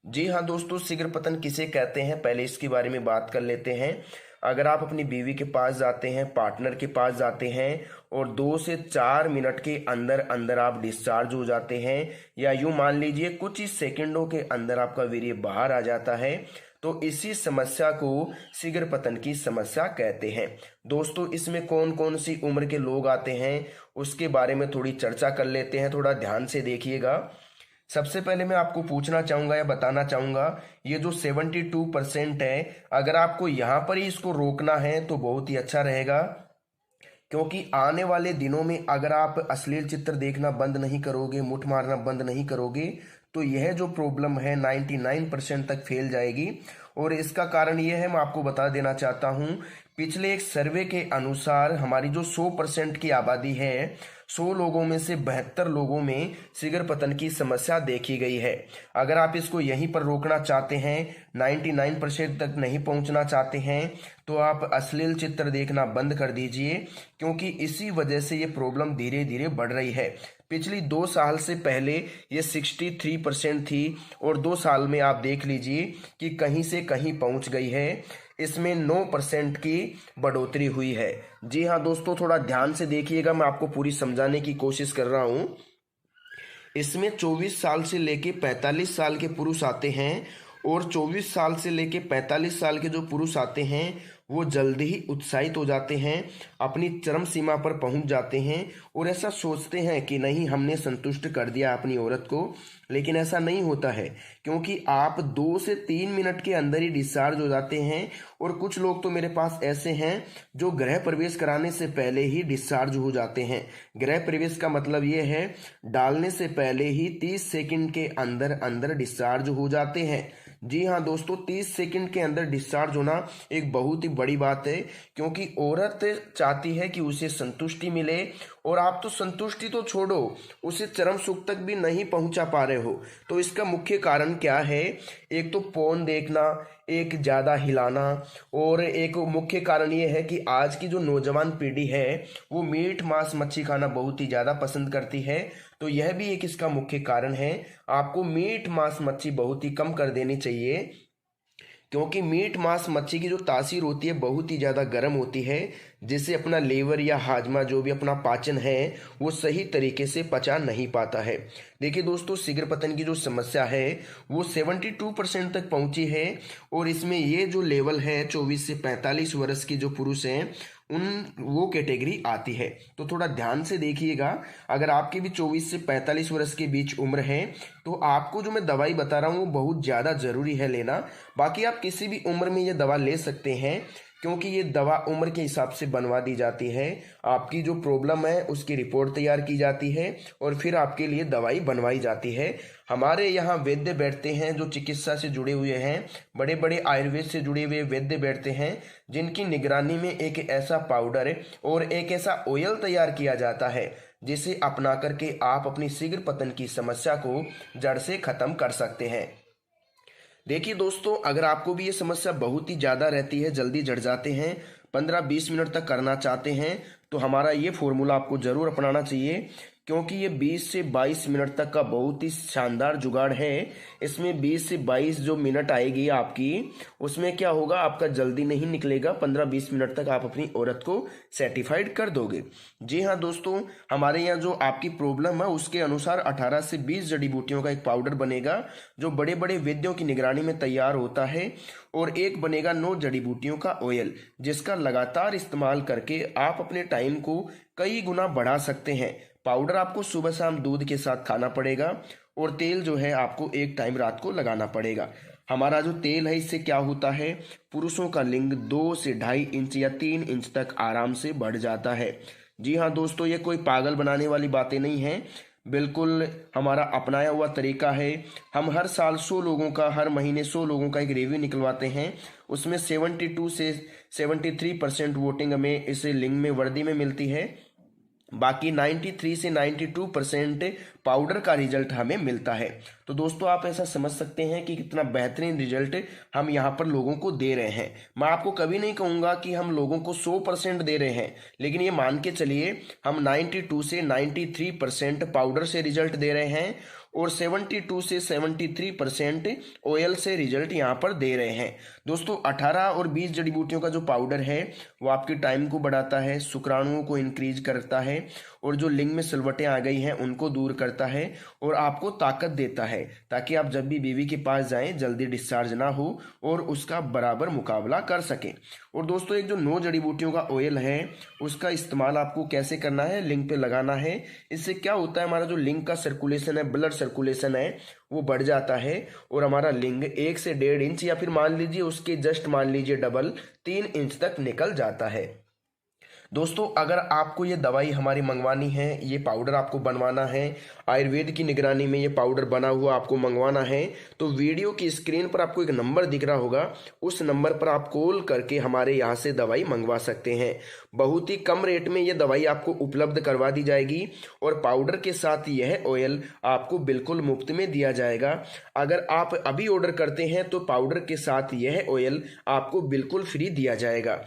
जी हाँ दोस्तों, शीघ्र पतन किसे कहते हैं पहले इसके बारे में बात कर लेते हैं। अगर आप अपनी बीवी के पास जाते हैं, पार्टनर के पास जाते हैं और 2 से 4 मिनट के अंदर अंदर आप डिस्चार्ज हो जाते हैं, या यूं मान लीजिए कुछ ही सेकंडों के अंदर आपका वीर्य बाहर आ जाता है, तो इसी समस्या को शीघ्र पतन की समस्या कहते हैं। दोस्तों, इसमें कौन कौन सी उम्र के लोग आते हैं उसके बारे में थोड़ी चर्चा कर लेते हैं, थोड़ा ध्यान से देखिएगा। सबसे पहले मैं आपको पूछना चाहूंगा या बताना चाहूंगा, ये जो 72% है, अगर आपको यहाँ पर ही इसको रोकना है तो बहुत ही अच्छा रहेगा, क्योंकि आने वाले दिनों में अगर आप अश्लील चित्र देखना बंद नहीं करोगे, मुठ मारना बंद नहीं करोगे, तो यह जो प्रॉब्लम है 99% तक फैल जाएगी। और इसका कारण यह है, मैं आपको बता देना चाहता हूं, पिछले एक सर्वे के अनुसार हमारी जो 100% की आबादी है, 100 लोगों में से 72 लोगों में शीघ्र पतन की समस्या देखी गई है। अगर आप इसको यहीं पर रोकना चाहते हैं, 99% तक नहीं पहुंचना चाहते हैं, तो आप अश्लील चित्र देखना बंद कर दीजिए, क्योंकि इसी वजह से ये प्रॉब्लम धीरे धीरे बढ़ रही है। पिछली 2 साल से पहले ये 63% थी और 2 साल में आप देख लीजिए कि कहीं से कहीं पहुंच गई है। इसमें 9% की बढ़ोतरी हुई है। जी हाँ दोस्तों, थोड़ा ध्यान से देखिएगा, मैं आपको पूरी समझाने की कोशिश कर रहा हूं। इसमें 24 साल से लेके 45 साल के पुरुष आते हैं, और 24 साल से लेके 45 साल के जो पुरुष आते हैं वो जल्दी ही उत्साहित हो जाते हैं, अपनी चरम सीमा पर पहुंच जाते हैं और ऐसा सोचते हैं कि नहीं, हमने संतुष्ट कर दिया अपनी औरत को। लेकिन ऐसा नहीं होता है, क्योंकि आप 2 से 3 मिनट के अंदर ही डिस्चार्ज हो जाते हैं। और कुछ लोग तो मेरे पास ऐसे हैं जो गृह प्रवेश कराने से पहले ही डिस्चार्ज हो जाते हैं। गृह प्रवेश का मतलब ये है, डालने से पहले ही 30 सेकंड के अंदर अंदर डिस्चार्ज हो जाते हैं। जी हाँ दोस्तों, 30 सेकंड के अंदर डिस्चार्ज होना एक बहुत ही बड़ी बात है, क्योंकि औरत चाहती है कि उसे संतुष्टि मिले, और आप तो संतुष्टि तो छोड़ो, उसे चरम सुख तक भी नहीं पहुंचा पा रहे हो। तो इसका मुख्य कारण क्या है? एक तो फोन देखना, एक ज़्यादा हिलाना, और एक मुख्य कारण ये है कि आज की जो नौजवान पीढ़ी है वो मीट मांस मच्छी खाना बहुत ही ज़्यादा पसंद करती है। तो यह भी एक इसका मुख्य कारण है। आपको मीट मांस मच्छी बहुत ही कम कर देनी चाहिए, क्योंकि मीट मांस मच्छी की जो तासीर होती है बहुत ही ज़्यादा गर्म होती है, जिससे अपना लीवर या हाजमा, जो भी अपना पाचन है, वो सही तरीके से पचा नहीं पाता है। देखिए दोस्तों, शीघ्र पतन की जो समस्या है वो 72% तक पहुंची है, और इसमें ये जो लेवल है 24 से 45 वर्ष के जो पुरुष हैं वो कैटेगरी आती है। तो थोड़ा ध्यान से देखिएगा, अगर आपके भी 24 से 45 वर्ष के बीच उम्र है तो आपको जो मैं दवाई बता रहा हूँ वो बहुत ज़्यादा ज़रूरी है लेना। बाकी आप किसी भी उम्र में ये दवा ले सकते हैं, क्योंकि ये दवा उम्र के हिसाब से बनवा दी जाती है। आपकी जो प्रॉब्लम है उसकी रिपोर्ट तैयार की जाती है और फिर आपके लिए दवाई बनवाई जाती है। हमारे यहाँ वैद्य बैठते हैं जो चिकित्सा से जुड़े हुए हैं, बड़े बड़े आयुर्वेद से जुड़े हुए वैद्य बैठते हैं, जिनकी निगरानी में एक ऐसा पाउडर और एक ऐसा ऑयल तैयार किया जाता है जिसे अपना करके आप अपनी शीघ्र पतन की समस्या को जड़ से खत्म कर सकते हैं। देखिए दोस्तों, अगर आपको भी ये समस्या बहुत ही ज़्यादा रहती है, जल्दी झड़ जाते हैं, 15-20 मिनट तक करना चाहते हैं, तो हमारा ये फॉर्मूला आपको ज़रूर अपनाना चाहिए, क्योंकि ये 20 से 22 मिनट तक का बहुत ही शानदार जुगाड़ है। इसमें 20 से 22 जो मिनट आएगी आपकी, उसमें क्या होगा, आपका जल्दी नहीं निकलेगा, 15-20 मिनट तक आप अपनी औरत को सेटिफाइड कर दोगे। जी हाँ दोस्तों, हमारे यहाँ जो आपकी प्रॉब्लम है उसके अनुसार 18 से 20 जड़ी बूटियों का एक पाउडर बनेगा जो बड़े बड़े वैद्यों की निगरानी में तैयार होता है, और एक बनेगा 9 जड़ी बूटियों का ऑयल, जिसका लगातार इस्तेमाल करके आप अपने टाइम को कई गुना बढ़ा सकते हैं। पाउडर आपको सुबह शाम दूध के साथ खाना पड़ेगा, और तेल जो है आपको एक टाइम रात को लगाना पड़ेगा। हमारा जो तेल है इससे क्या होता है, पुरुषों का लिंग 2 से 2.5 इंच या 3 इंच तक आराम से बढ़ जाता है। जी हाँ दोस्तों, ये कोई पागल बनाने वाली बातें नहीं हैं, बिल्कुल हमारा अपनाया हुआ तरीका है। हम हर साल 100 लोगों का, हर महीने 100 लोगों का एक रिव्यू निकलवाते हैं, उसमें 72 से 73% वोटिंग हमें इस लिंग में वर्दी में मिलती है, बाकी 93 से 92% पाउडर का रिजल्ट हमें मिलता है। तो दोस्तों, आप ऐसा समझ सकते हैं कि कितना बेहतरीन रिजल्ट हम यहाँ पर लोगों को दे रहे हैं। मैं आपको कभी नहीं कहूँगा कि हम लोगों को 100% दे रहे हैं, लेकिन ये मान के चलिए हम 92 से 93% पाउडर से रिजल्ट दे रहे हैं, और 72 से 73% ऑयल से रिजल्ट यहाँ पर दे रहे हैं। दोस्तों 18 और 20 जड़ी बूटियों का जो पाउडर है वो आपके टाइम को बढ़ाता है, शुक्राणुओं को इंक्रीज करता है और जो लिंग में सिलवटें आ गई हैं उनको दूर करता है और आपको ताकत देता है, ताकि आप जब भी बीवी के पास जाएं जल्दी डिस्चार्ज ना हो और उसका बराबर मुकाबला कर सकें। और दोस्तों एक जो 9 जड़ी बूटियों का ऑयल है उसका इस्तेमाल आपको कैसे करना है, लिंग पे लगाना है। इससे क्या होता है, हमारा जो लिंग का सर्कुलेशन है, ब्लड सर्कुलेशन है, वो बढ़ जाता है और हमारा लिंग 1 से 1.5 इंच या फिर मान लीजिए उसके जस्ट मान लीजिए डबल 3 इंच तक निकल जाता है। दोस्तों अगर आपको ये दवाई हमारी मंगवानी है, ये पाउडर आपको बनवाना है, आयुर्वेद की निगरानी में ये पाउडर बना हुआ आपको मंगवाना है, तो वीडियो की स्क्रीन पर आपको एक नंबर दिख रहा होगा, उस नंबर पर आप कॉल करके हमारे यहाँ से दवाई मंगवा सकते हैं। बहुत ही कम रेट में ये दवाई आपको उपलब्ध करवा दी जाएगी और पाउडर के साथ यह ऑयल आपको बिल्कुल मुफ्त में दिया जाएगा। अगर आप अभी ऑर्डर करते हैं तो पाउडर के साथ यह ऑयल आपको बिल्कुल फ्री दिया जाएगा।